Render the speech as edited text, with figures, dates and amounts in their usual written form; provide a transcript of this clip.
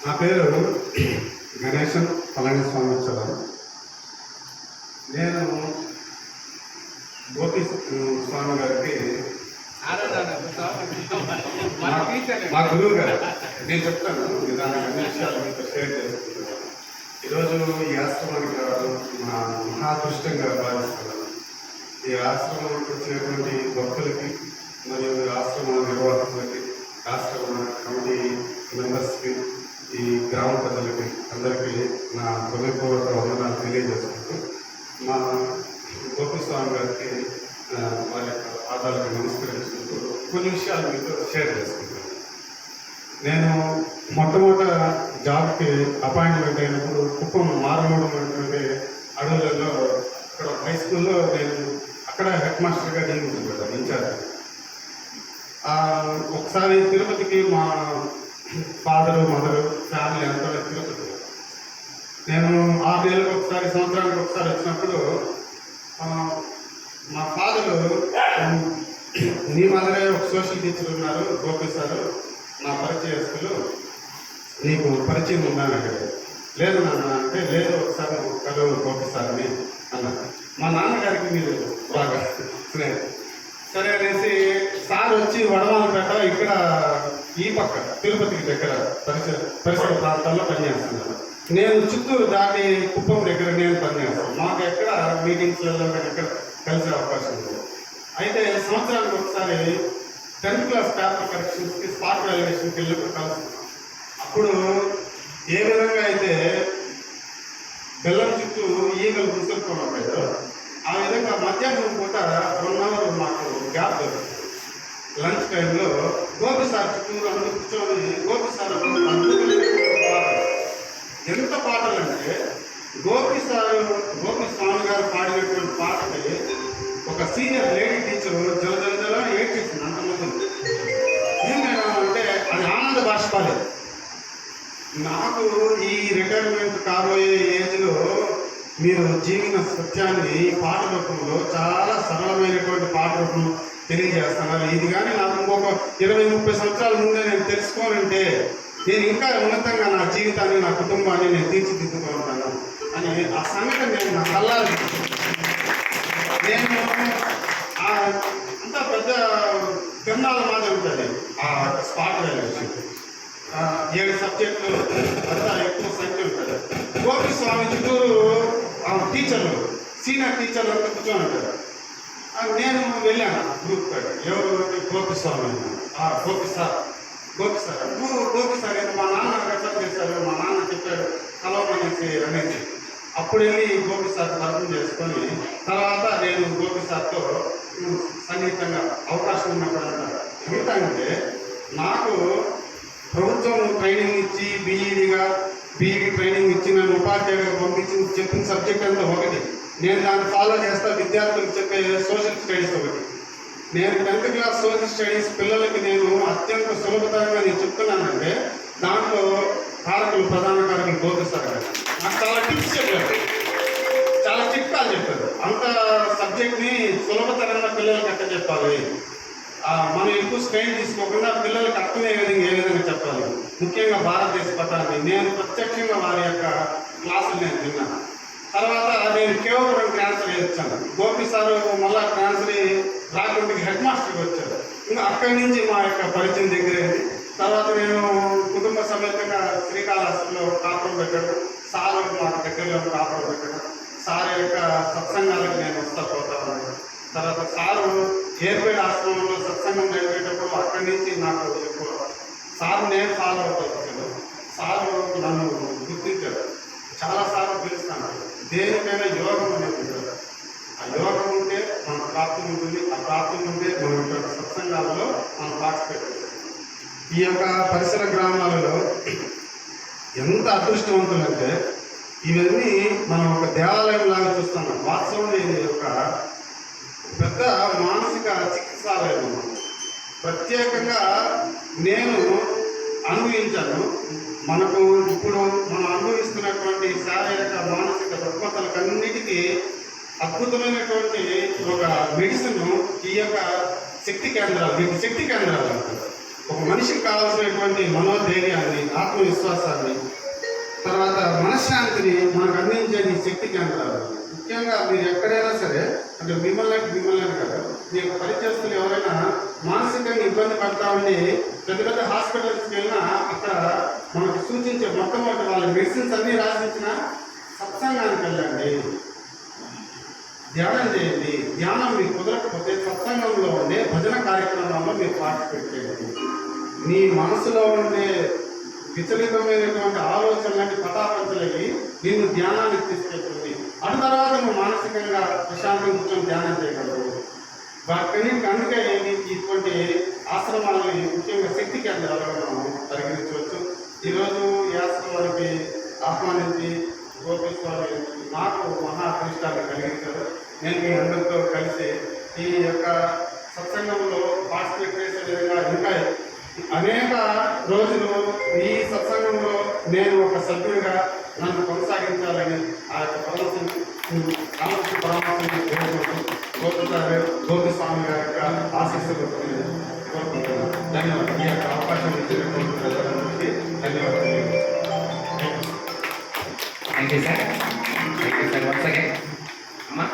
నా పేరు గణేశన్ పళనిస్వామి చలం. నేను గోపి స్వామి గారికి మా గురువు గారు. నేను చెప్తాను దాని అన్ని విషయాలు మీతో షేర్ చేసుకుంటున్నాను. ఈరోజు ఈ ఆశ్రమానికి రావడం మా మహాదృష్టంగా భావిస్తున్నాను. ఈ ఆశ్రమానికి వచ్చినటువంటి భక్తులకి మరియు ఆశ్రమ నిర్వాహకులకి, ఆశ్రమ కమిటీ మెంబర్స్కి, ఈ గ్రామ ప్రజలకి అందరికీ నా హృదయపూర్వక వందనాలు తెలియజేసుకుంటూ మా గోపి స్వామి గారికి వారి యొక్క పాదాలకు నమస్కరించుకుంటూ కొన్ని విషయాలు మీతో షేర్ చేసుకుంటాను. నేను మొట్టమొదట జాబ్కి అపాయింట్మెంట్ అయినప్పుడు కుప్పం మారమూడం అనేటువంటి అడవులలో అక్కడ హై స్కూల్లో నేను అక్కడ హెడ్ మాస్టర్గా నియమించబడ్డాను, ఇన్ఛార్జ్. ఒకసారి తిరుపతికి మా ఫాదరు మదరు ఫ్యామిలీ అంతా తిరుపతి. నేను 6 నెలలకు ఒకసారి, సంవత్సరానికి ఒకసారి వచ్చినప్పుడు మా ఫాదరు, నీ మదరే ఒక సోషల్ టీచర్ ఉన్నారు గోపి సారు, నా పరిచయస్తులు, నీకు పరిచయం ఉందని అడిగారు. లేదు నాన్న అంటే, లేదు ఒకసారి కలువు గోపి సార్ని అన్నారు. మా నాన్నగారికి మీరు బాగా స్నేహం. సరే అనేసి సార్ వచ్చి వడమాలపేట ఇక్కడ ఈ పక్క తిరుపతికి దగ్గర పరిసర ప్రాంతాల్లో పనిచేస్తున్నారు. నేను చిత్తూరు దాటి కుప్పం దగ్గర నేను పనిచేస్తాను. మాకు ఎక్కడ మీటింగ్స్లలో ఎక్కడ కలిసే అవకాశం ఉంది. అయితే సంవత్సరానికి ఒకసారి 10th క్లాస్ పేపర్ కరెక్షన్స్కి స్పాట్ వాల్యుయేషన్కి వెళ్ళినప్పుడు కలుస్తున్నాం. అప్పుడు ఏ విధంగా అయితే బెల్లం చుట్టూ ఈగలు గుర్తుకోవడం, ఆ విధంగా మధ్యాహ్నం పూట 1 అవర్ మాకు గ్యాప్ దొరుకుతుంది. లంచ్ టైంలో గోపి సార్ చుట్టూరు అందరూ కూర్చొని గోపి సార్ ఎంత పాటలు అంటే, గోపి స్వామి గారు పాడినటువంటి పాటకి ఒక సీనియర్ లేడీ టీచర్ జల ఏడ్చేసింది అంతమంది. ఏమైనా అంటే అది ఆనంద బాష్పాలే. నాకు ఈ రిటైర్మెంట్ కాబోయే ఏజ్లో మీరు జీవిన సత్యాన్ని పాట రూపంలో చాలా సరళమైనటువంటి పాట రూపంలో తెలియజేస్తున్నారు. ఇది కానీ నాకు ఇంకొక 20-30 సంవత్సరాల ముందే నేను తెలుసుకోనంటే నేను ఇంకా ఉన్నతంగా నా జీవితాన్ని, నా కుటుంబాన్ని నేను తీర్చిదిద్దుకుంటాను అని ఆ సంఘటన నేను నా కళ్ళారు. నేను అంత పెద్ద తిరణాల మాదిరి ఉంటుంది ఆ స్పాట్ వాల్యుయేషన్. 7 సబ్జెక్టులు అంతా ఎక్కువ సంఖ్య ఉంటుంది. గోపి స్వామి చుట్టూరు టీచర్లు, సీనియర్ టీచర్లు అంతా కూర్చొని ఉంటారు. నేను వెళ్ళాను గ్రూప్ కాడ. ఎవరు? గోపి స్వామి. గోపి సార్ గోపి సార్ అయితే మా నాన్న రెఫర్ చేశారు. మా నాన్న చెప్పాడు కలవమనేసి అనేసి. అప్పుడు వెళ్ళి గోపి సార్ అర్థం చేసుకొని తర్వాత నేను గోపి సార్తో సంగీతంగా అవకాశం ఉన్నప్పుడంతా ఏంటంటే, నాకు ప్రభుత్వం ట్రైనింగ్ ఇచ్చి బీఈడి ట్రైనింగ్ ఇచ్చి నన్ను ఉపాధ్యాయుడిగా పంపించి చెప్పిన సబ్జెక్ట్ అంతా ఒకటి. నేను దాన్ని ఫాలో చేస్తా. విద్యార్థులకు చెప్పే సోషల్ స్టడీస్ ఒకటి. నేను 10th క్లాస్ సోషల్ స్టడీస్ పిల్లలకి నేను అత్యంత సులభతరంగా నేను చెప్తున్నానంటే దాంట్లో ప్రధాన కారకులు గోపి సార్ గారు నాకు చాలా టిప్స్ చెప్పారు, చాలా చిట్కాలు చెప్పారు. అంత సబ్జెక్ట్ని సులభతరంగా పిల్లలకి ఎట్లా చెప్పాలి, మనం ఎక్కువ స్ట్రెయిన్ తీసుకోకుండా పిల్లలకి అర్థమయ్యే విధంగా ఏ విధంగా చెప్పాలి, ముఖ్యంగా భారతదేశ పట్టాన్ని నేను ప్రత్యక్షంగా వారి యొక్క క్లాసులు నేను విన్నాను. తర్వాత నేను కేవలం ట్రాన్స్ఫర్ వచ్చాను. గోపి సారు మళ్ళా ట్రాన్స్ఫర్ రాకుండా హెడ్ మాస్టర్కి వచ్చారు. ఇంకా అక్కడి నుంచి మా యొక్క పరిచయం దగ్గరైంది. తర్వాత నేను కుటుంబ సమేతంగా శ్రీకాళహస్తిలో కాపురం పెట్టడం, సార్ మాకు దగ్గరలో కాపురం పెట్టడం, సార్ యొక్క సత్సంగాలకు నేను పోతా ఉన్నాను. తర్వాత సారు ఏర్పేట ఆశ్రమంలో సత్సంగం జరిగేటప్పుడు అక్కడి నుంచి నాకు ఎక్కువ సార్ నేను ఫాలో అవుతూ వచ్చాను. సారు నన్ను గుర్తించారు, చాలాసార్లు పిలుస్తాను. దేనికైనా యోగం అనేది ఉంటుంది. ఆ యోగం ఉంటే మన ప్రాప్తి ఉంటుంది, ఆ ప్రాప్తి ఉంటే మన యొక్క సత్సంగాలలో మనం పార్టిసిపేట్ చేస్తాం. ఈ యొక్క పరిసర గ్రామాలలో ఎంత అదృష్టవంతులంటే ఇవన్నీ మనం ఒక దేవాలయం లాగా చూస్తున్నాం. వాస్తవంలో ఇది ఒక పెద్ద మానసిక చికిత్సాలయం. ప్రత్యేకంగా నేను అనుభవించాను. మనకు ఇప్పుడు మనం అనుభవిస్తున్నటువంటి శారీరక మానసిక రుగ్మతలకన్నిటికీ అద్భుతమైనటువంటి ఒక మెడిసిన్ ఈ యొక్క శక్తి కేంద్రాలు అంటారు. ఒక మనిషికి కావాల్సినటువంటి మనోధైర్యాన్ని, ఆత్మవిశ్వాసాన్ని, తర్వాత మనశ్శాంతిని మనకు అందించేది ఈ శక్తి కేంద్రాలు. ముఖ్యంగా మీరు ఎక్కడైనా సరే, అంటే మిమ్మల్ని కదా, మీ యొక్క పరిచయస్తులు ఎవరైనా మానసికంగా ఇబ్బంది పడతామని పెద్ద పెద్ద హాస్పిటల్స్కి వెళ్ళినా అక్కడ మనకు సూచించే మొట్టమొదటి వాళ్ళ మెడిసిన్స్ అన్నీ రాసించిన సత్సంగానికి వెళ్ళండి, ధ్యానం చేయండి. ధ్యానం మీకు కుదరకపోతే సత్సంగంలో ఉండే భజన కార్యక్రమాల్లో మీరు పార్టిసిపేట్ చేయండి. మీ మనసులో ఉండే విచలితమైనటువంటి ఆలోచనలన్నీ పటాపంచలకి నిన్ను ధ్యానానికి తీసుకెళ్తుంది. అటు తర్వాత నువ్వు మానసికంగా ప్రశాంతంగా కూర్చొని ధ్యానం చేయగలవు. వాటికి అందుకే నీకు ఇటువంటి ఆశ్రమాలని ముఖ్యంగా శక్తి కేంద్రాలుగా మనం పరిగణించవచ్చు. ఈరోజు ఈ ఆశ్రమానికి ఆహ్వానించి గోపేశ్వరి నాకు మహా అదృష్టాన్ని కలిగించారు. నేను మీ అందరితో కలిసి ఈ యొక్క సత్సంగంలో పార్టిసిపేట్ చేసే విధంగా ఇంకా అనేక రోజులు ఈ సత్సంగంలో నేను ఒక సభ్యుడిగా నన్ను కొనసాగించాలని ఆ యొక్క రామకృష్ణ పరమాత్మని కోరుకుంటూ గోపిస్వామి గారి యొక్క ఆశీస్సులు కోరుకుంటున్నాను. ధన్యవాదాలు. ఈ యొక్క అవకాశం ఇచ్చినటువంటి ప్రజలందరికీ ధన్యవాదాలు. Thank you sir. Thank you sir. Once again అమ్మా.